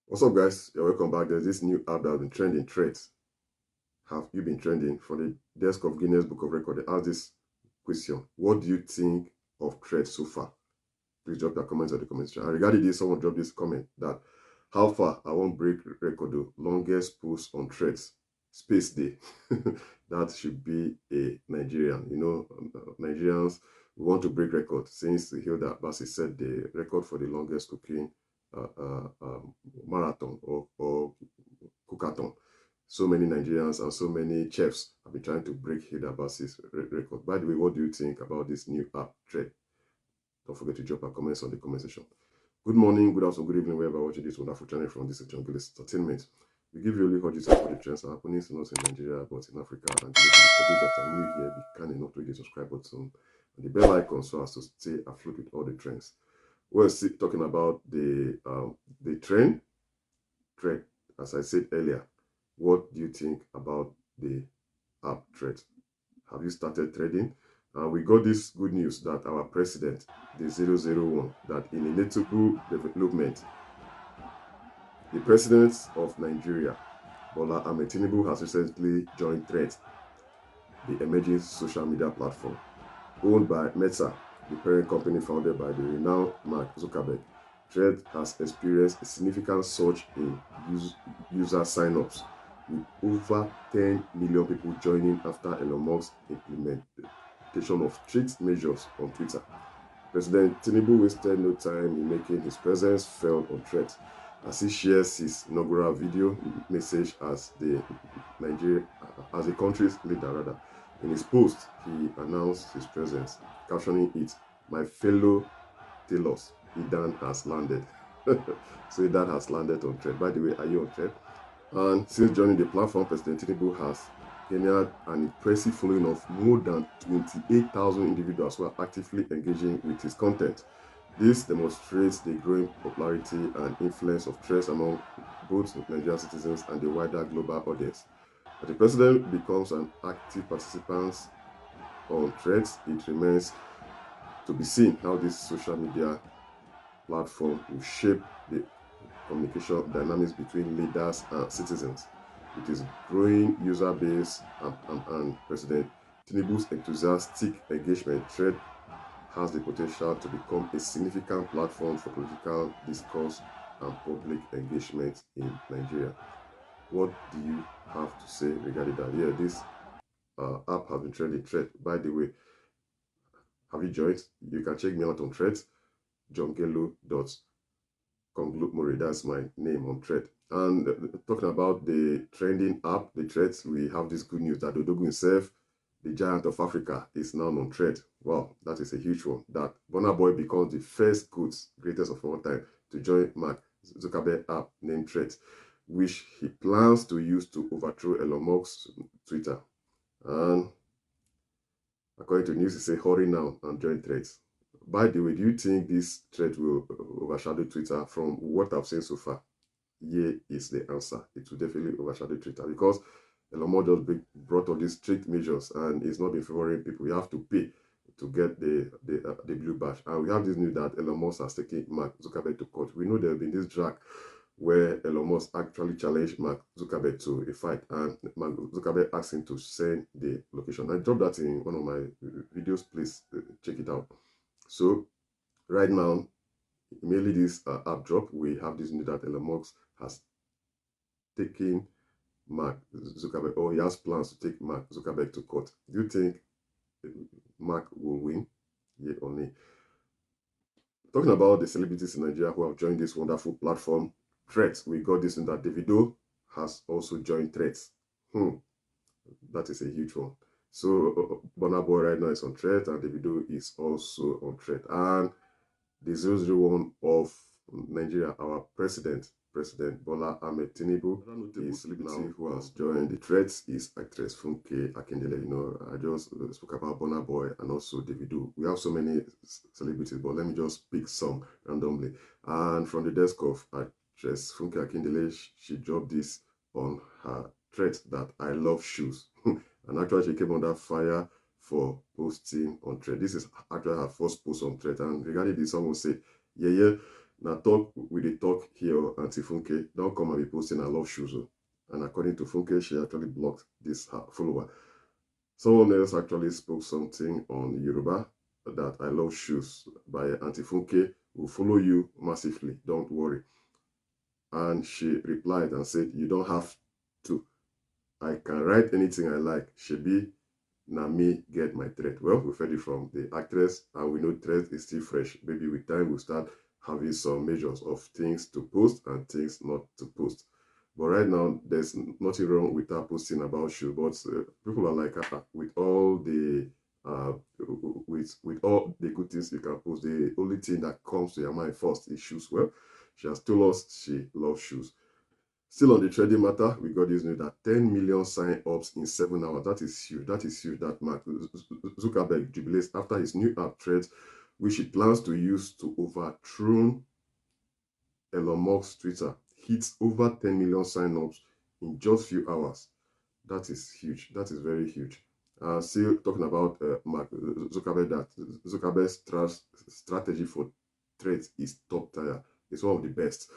What's up, guys? You're welcome back. There's this new app that has been trending, Threads. Have you been trending? For the desk of Guinness Book of Record, they asked this question: what do you think of Threads so far? Please drop your comments in the comment section. And regarding this, someone dropped this comment that how far I won't break record, the longest post on Threads, Space Day. That should be a Nigerian. Nigerians, we want to break record since Hilda Bassi set the record for the longest cooking uh, uh, um, marathon or cookathon. So many Nigerians and so many chefs have been trying to break Hilda Bassi's record. By the way, what do you think about this new app, Thread? Don't forget to drop your comments on the comment section. Good morning, good afternoon, good evening, wherever watching this wonderful channel from this Jungle Entertainment. We give you only hot news for the trends that are happening not in Nigeria but in Africa and globally. For those that are new here, be kind enough to hit the subscribe button and the bell icon so as to stay afloat with all the trends. We're still talking about the trend. As I said earlier, what do you think about the app Thread? Have you started trading? We got this good news that our president, the 001, that in a notable development, the president of Nigeria, Bola Ahmed Tinubu, has recently joined Thread, the emerging social media platform. Owned by Meta, the parent company founded by the renowned Mark Zuckerberg, Thread has experienced a significant surge in user sign-ups, with over 10 million people joining after Elon Musk's implementation of strict measures on Twitter. President Tinubu wasted no time in making his presence felt on Thread, as he shares his inaugural video message as the country's leader. In his post, he announced his presence, captioning it, "My fellow tailors, Idan has landed." So Idan has landed on Thread. By the way, are you on Thread? And since joining the platform, President Tinubu has garnered an impressive following of more than 28,000 individuals who are actively engaging with his content. This demonstrates the growing popularity and influence of Threads among both Nigerian citizens and the wider global audience. As the president becomes an active participant on Threads, it remains to be seen how this social media platform will shape the communication dynamics between leaders and citizens. With its growing user base and President Tinubu's enthusiastic engagement, Thread has the potential to become a significant platform for political discourse and public engagement in Nigeria. What do you have to say regarding that? Yeah, this app has been trending. Thread. By the way, have you joined? You can check me out on Thread, johngelo.conglomore. That's my name on Thread. And talking about the trending app, the Threads, we have this good news that Odogu himself, the giant of Africa, is now on Thread. Wow, that is a huge one. That Burna Boy becomes the first greatest of all time, to join Mark Zuckerberg app named Threads, which he plans to use to overthrow Elon Musk's Twitter. And according to news, he says, hurry now and join Threads. By the way, do you think this Thread will overshadow Twitter? From what I've seen so far, yeah, is the answer. It will definitely overshadow Twitter because Elon Musk just brought all these strict measures and it's not been favoring people. You have to pay to get the blue badge. And we have this news that Elon Musk has taken Mark Zuckerberg to court. We know there have been this drag where Elon Musk actually challenged Mark Zuckerberg to a fight, and Mark Zuckerberg asked him to send the location. I dropped that in one of my videos. Please check it out. So right now, immediately this app drop, we have this news that Elon Musk has taken Mark Zuckerberg, or he has plans to take Mark Zuckerberg to court. Do you think Mark will win? Yeah or nay? Talking about the celebrities in Nigeria who have joined this wonderful platform, Threads, we got this in that Davido has also joined Threads. That is a huge one. So Burna Boy right now is on Threads and Davido is also on Threads. And the 001 of Nigeria, our President Bola Ahmed Tinubu, the celebrity who has joined the Threads is actress Funke Akindele. You know, I just spoke about Burna Boy and also Davido. We have so many celebrities, but let me just pick some randomly. And from the desk of actress Funke Akindele, she dropped this on her Threads that I love shoes. And actually, she came under fire for posting on Thread. This is actually her first post on Thread. And regarding this, someone said, yeah, Now talk with the talk here, Auntie Funke. Don't come and be posting I love shoes. And according to Funke, she actually blocked this follower. Someone else actually spoke something on Yoruba that I love shoes by Auntie Funke will follow you massively. Don't worry. And she replied and said, you don't have to. I can write anything I like. Shebi, na me get my thread. Well, we've heard it from the actress, and we know thread is still fresh. Maybe with time we'll start having some measures of things to post and things not to post. But right now, there's nothing wrong with her posting about shoes. But people are like, with all the with all the good things you can post, the only thing that comes to your mind first is shoes. Well, she has told us she loves shoes. Still on the trading matter, we got this news that 10 million sign-ups in 7 hours. That is huge. That is huge that Mark Zuckerberg jubilates after his new app Threads, which he plans to use to overthrow Elon Musk's Twitter, hits over 10 million sign-ups in just few hours. That is huge. That is very huge. Still talking about Mark Zuckerberg, that Zuckerberg's strategy for Threads is top tier. It's one of the best,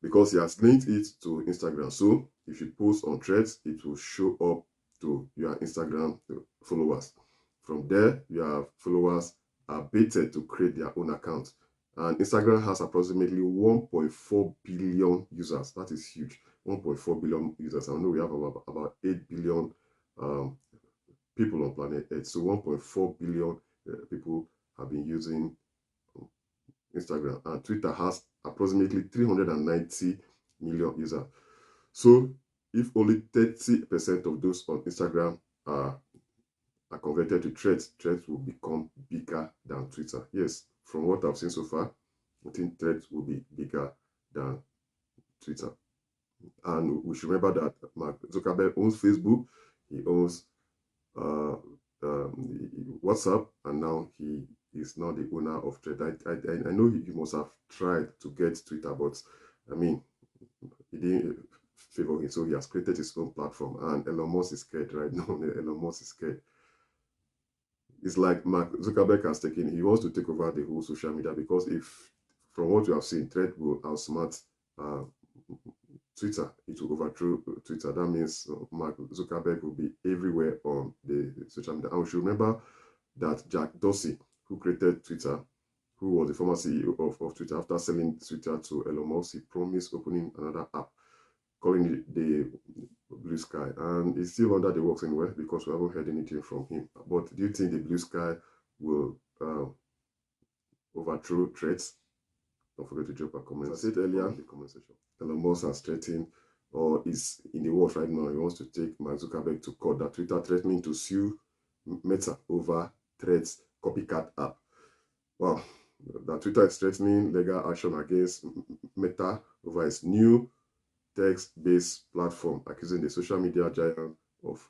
because he has linked it to Instagram. So if you post on Threads, it will show up to your Instagram followers. From there, your followers are baited to create their own account. And Instagram has approximately 1.4 billion users. That is huge. 1.4 billion users. I know we have about 8 billion people on planet Earth. So 1.4 billion people have been using Instagram, and Twitter has approximately 390 million users. So if only 30% of those on Instagram are converted to Threads, Threads will become bigger than Twitter. Yes, from what I've seen so far, I think Threads will be bigger than Twitter. And we should remember that Mark Zuckerberg owns Facebook, he owns WhatsApp, and now he is not the owner of Threads. I know he must have tried to get Twitter, but I mean, he didn't favor him, so he has created his own platform. And Elon Musk is scared right now. Elon Musk is scared. It's like Mark Zuckerberg has taken, he wants to take over the whole social media, because if, from what you have seen, Thread will outsmart Twitter, it will overthrow Twitter. That means Mark Zuckerberg will be everywhere on the social media. And we should remember that Jack Dorsey, who created Twitter, who was the former CEO of Twitter, after selling Twitter to Elon Musk, he promised opening another app, calling it the Blue Sky. And it's still under the works anyway, because we haven't heard anything from him. But do you think the Blue Sky will overthrow Threads? Don't forget to drop a comment. As I said earlier in the comment section, Elon Musk has threatened, or is in the works right now. He wants to take Mark Zuckerberg to court. That Twitter threatening to sue Meta over Threads copycat app. Wow, that Twitter is threatening legal action against Meta over its new text-based platform, accusing the social media giant of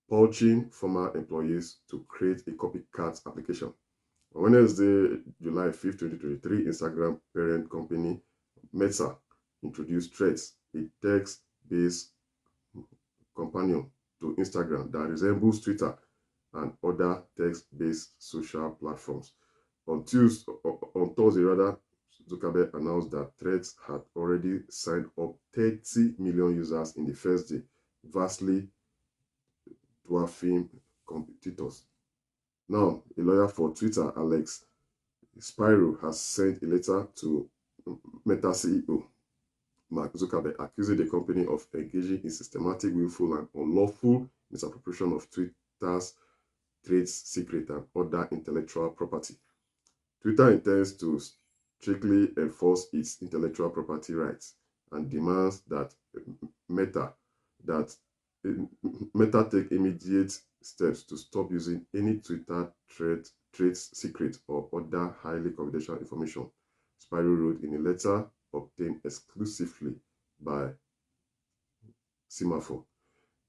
poaching former employees to create a copycat application. On Wednesday, July 5th, 2023, Instagram parent company Meta introduced Threads, a text-based companion to Instagram that resembles Twitter and other text-based social platforms. On Thursday, Zuckerberg announced that Threads had already signed up 30 million users in the first day, vastly dwarfing competitors. Now, a lawyer for Twitter, Alex Spiro, has sent a letter to Meta CEO Mark Zuckerberg, accusing the company of engaging in systematic, willful, and unlawful misappropriation of Twitter's trade secret and other intellectual property. Twitter intends to strictly enforce its intellectual property rights and demands that Meta take immediate steps to stop using any Twitter trade secret or other highly confidential information, Spiro wrote in a letter obtained exclusively by Semaphore.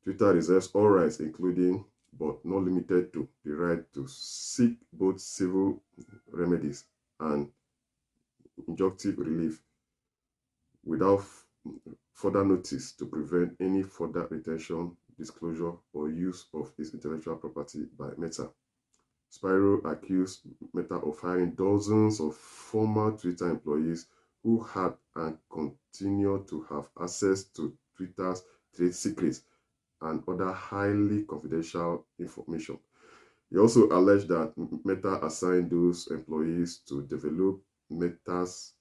Twitter reserves all rights, including but not limited to the right to seek both civil remedies and injunctive relief without further notice, to prevent any further retention, disclosure, or use of its intellectual property by Meta. Spiro accused Meta of hiring dozens of former Twitter employees who had and continue to have access to Twitter's trade secrets and other highly confidential information. He also alleged that Meta assigned those employees to develop Meta's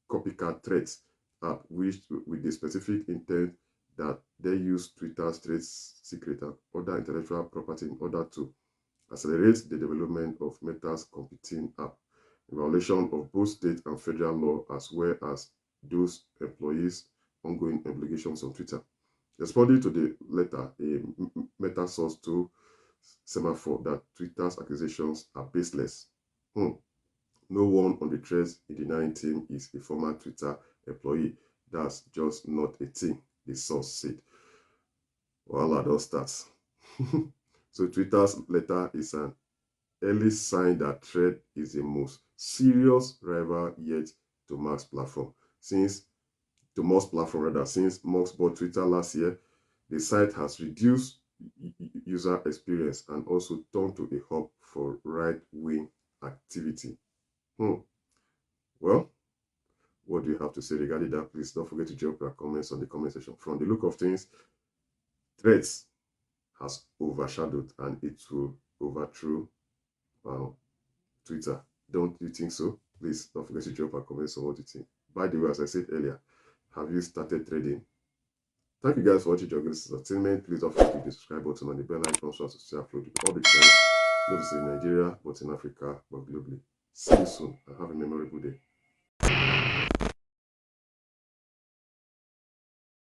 copycat threats app, which with the specific intent that they use Twitter's trade secret and other intellectual property in order to accelerate the development of Meta's competing app, in violation of both state and federal law, as well as those employees' ongoing obligations on Twitter. Responding to the letter, a Meta source told Semaphore that Twitter's accusations are baseless. No one on the threads in denying team is a former Twitter employee. That's just not a thing, the source said. Voila, that starts. So Twitter's letter is an early sign that Thread is the most serious rival yet to Musk's platform. Since Musk bought Twitter last year, the site has reduced user experience and also turned to a hub for right-wing activity. Well, what do you have to say regarding that? Please don't forget to drop your comments on the comment section. From the look of things, Threads has overshadowed and it will overthrow Twitter. Don't you think so? Please don't forget to drop your comments on what you think. By the way, as I said earlier, have you started trading? Thank you guys for watching Jogger's Entertainment. Please don't forget to hit the subscribe button and the bell icon so as to stay uploaded all the channels, not just in Nigeria, but in Africa, but globally. See you soon and have a memorable day.